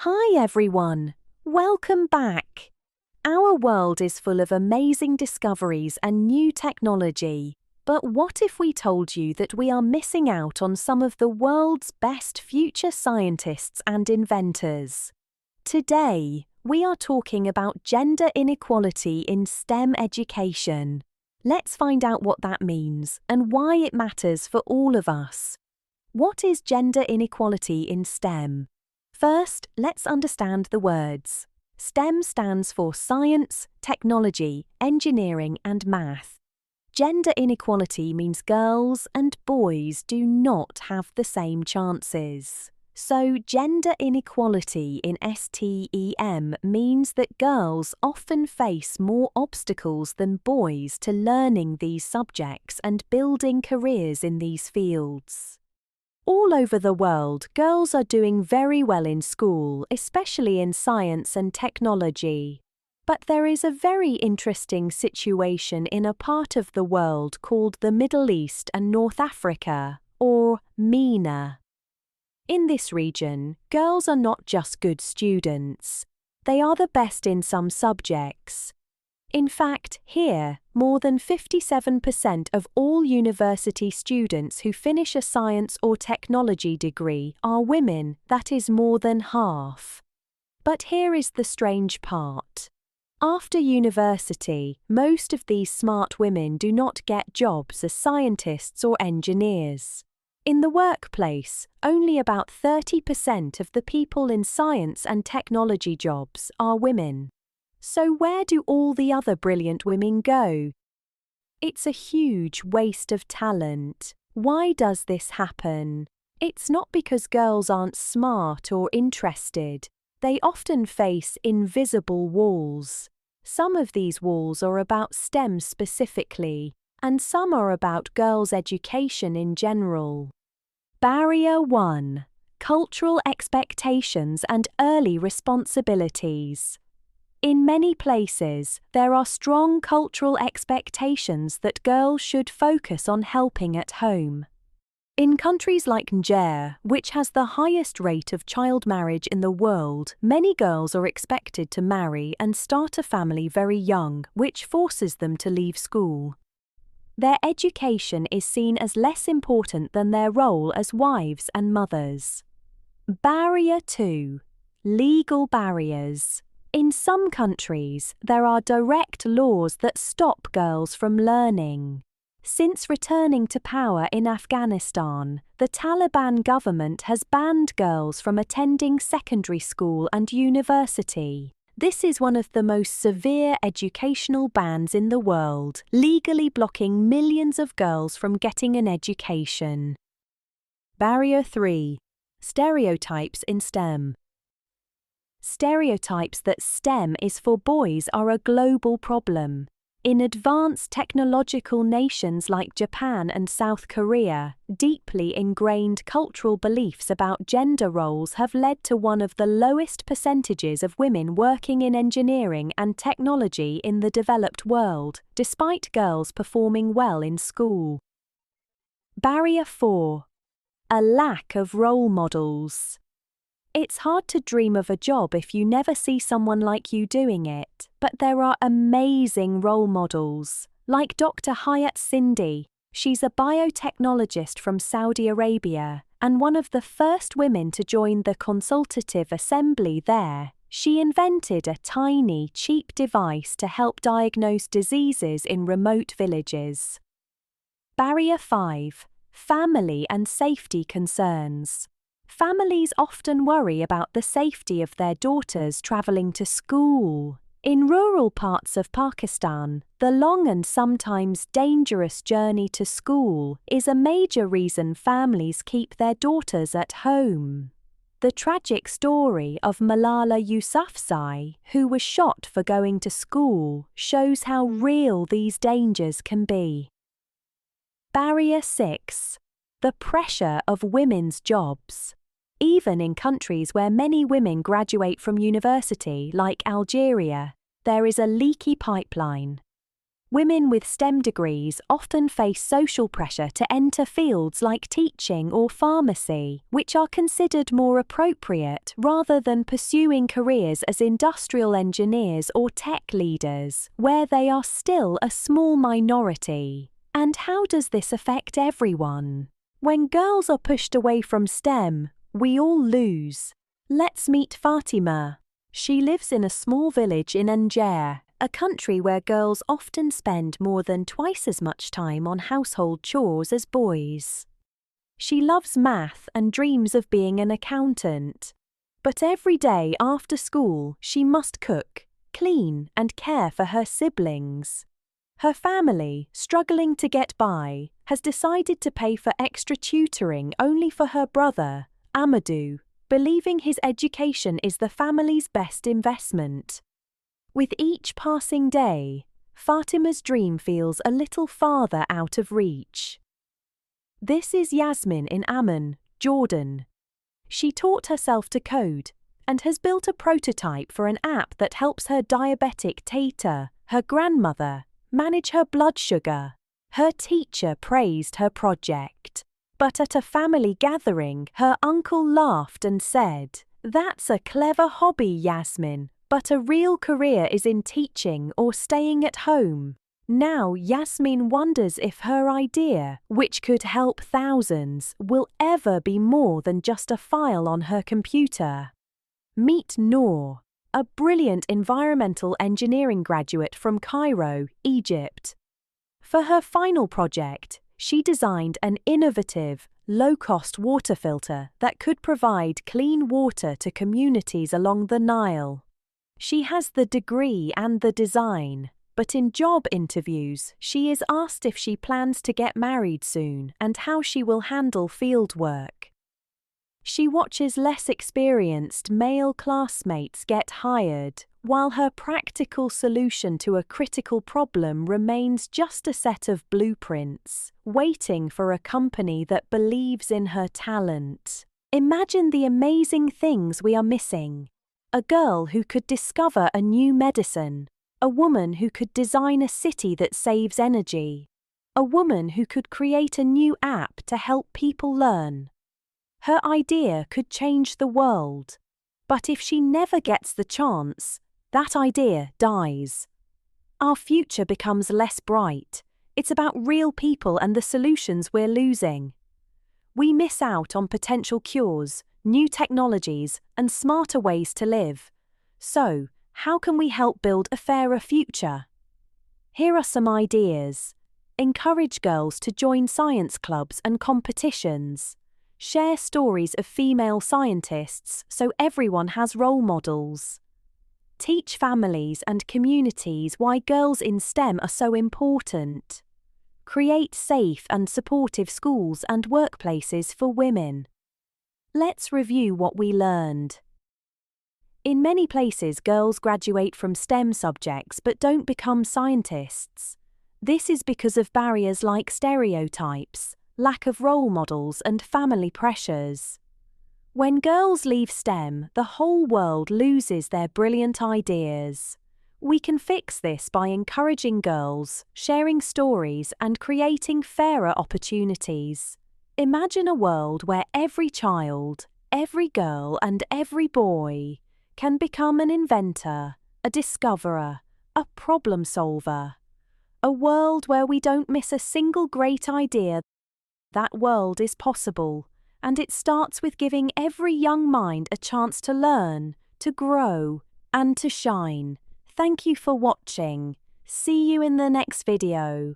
Hi everyone, welcome back. Our world is full of amazing discoveries and new technology, but what if we told you that we are missing out on some of the world's best future scientists and inventors? Today, we are talking about gender inequality in STEM education. Let's find out what that means and why it matters for all of us. What is gender inequality in STEM? First, let's understand the words. STEM stands for science, technology, engineering, and math. Gender inequality means girls and boys do not have the same chances. So, gender inequality in STEM means that girls often face more obstacles than boys to learning these subjects and building careers in these fields. All over the world, girls are doing very well in school, especially in science and technology. But there is a very interesting situation in a part of the world called the Middle East and North Africa, or MENA. In this region, girls are not just good students. They are the best in some subjects. In fact, here, more than 57% of all university students who finish a science or technology degree are women, that is more than half. But here is the strange part. After university, most of these smart women do not get jobs as scientists or engineers. In the workplace, only about 30% of the people in science and technology jobs are women. So where do all the other brilliant women go? It's a huge waste of talent. Why does this happen? It's not because girls aren't smart or interested. They often face invisible walls. Some of these walls are about STEM specifically, and some are about girls' education in general. Barrier 1. Cultural expectations and early responsibilities. In many places, there are strong cultural expectations that girls should focus on helping at home. In countries like Niger, which has the highest rate of child marriage in the world, many girls are expected to marry and start a family very young, which forces them to leave school. Their education is seen as less important than their role as wives and mothers. Barrier 2. Legal barriers. In some countries, there are direct laws that stop girls from learning. Since returning to power in Afghanistan, the Taliban government has banned girls from attending secondary school and university. This is one of the most severe educational bans in the world, legally blocking millions of girls from getting an education. Barrier 3. Stereotypes in STEM. Stereotypes that STEM is for boys are a global problem. In advanced technological nations like Japan and South Korea, deeply ingrained cultural beliefs about gender roles have led to one of the lowest percentages of women working in engineering and technology in the developed world, despite girls performing well in school. Barrier 4. A lack of role models. It's hard to dream of a job if you never see someone like you doing it, but there are amazing role models, like Dr. Hayat Sindhi. She's a biotechnologist from Saudi Arabia, and one of the first women to join the consultative assembly there. She invented a tiny, cheap device to help diagnose diseases in remote villages. Barrier 5. Family and safety concerns. Families often worry about the safety of their daughters traveling to school. In rural parts of Pakistan, the long and sometimes dangerous journey to school is a major reason families keep their daughters at home. The tragic story of Malala Yousafzai, who was shot for going to school, shows how real these dangers can be. Barrier 6. The pressure of women's jobs. Even in countries where many women graduate from university, like Algeria, there is a leaky pipeline. Women with STEM degrees often face social pressure to enter fields like teaching or pharmacy, which are considered more appropriate rather than pursuing careers as industrial engineers or tech leaders, where they are still a small minority. And how does this affect everyone? When girls are pushed away from STEM, we all lose. Let's meet Fatima. She lives in a small village in Niger, a country where girls often spend more than twice as much time on household chores as boys. She loves math and dreams of being an accountant. But every day after school, she must cook, clean, and care for her siblings. Her family, struggling to get by, has decided to pay for extra tutoring only for her brother, Amadou, believing his education is the family's best investment. With each passing day, Fatima's dream feels a little farther out of reach. This is Yasmin in Amman, Jordan. She taught herself to code and has built a prototype for an app that helps her diabetic Tata, her grandmother, manage her blood sugar. Her teacher praised her project. But at a family gathering, her uncle laughed and said, "That's a clever hobby, Yasmin, but a real career is in teaching or staying at home." Now Yasmin wonders if her idea, which could help thousands, will ever be more than just a file on her computer. Meet Noor, a brilliant environmental engineering graduate from Cairo, Egypt. For her final project, she designed an innovative, low-cost water filter that could provide clean water to communities along the Nile. She has the degree and the design, but in job interviews, she is asked if she plans to get married soon and how she will handle field work. She watches less experienced male classmates get hired, while her practical solution to a critical problem remains just a set of blueprints, waiting for a company that believes in her talent. Imagine the amazing things we are missing. A girl who could discover a new medicine, a woman who could design a city that saves energy, a woman who could create a new app to help people learn. Her idea could change the world, but if she never gets the chance, that idea dies. Our future becomes less bright. It's about real people and the solutions we're losing. We miss out on potential cures, new technologies, and smarter ways to live. So, how can we help build a fairer future? Here are some ideas. Encourage girls to join science clubs and competitions. Share stories of female scientists so everyone has role models. Teach families and communities why girls in STEM are so important. Create safe and supportive schools and workplaces for women. Let's review what we learned. In many places, girls graduate from STEM subjects but don't become scientists. This is because of barriers like stereotypes, lack of role models, and family pressures. When girls leave STEM, the whole world loses their brilliant ideas. We can fix this by encouraging girls, sharing stories, and creating fairer opportunities. Imagine a world where every child, every girl, and every boy can become an inventor, a discoverer, a problem solver. A world where we don't miss a single great idea. That world is possible, and it starts with giving every young mind a chance to learn, to grow, and to shine. Thank you for watching. See you in the next video.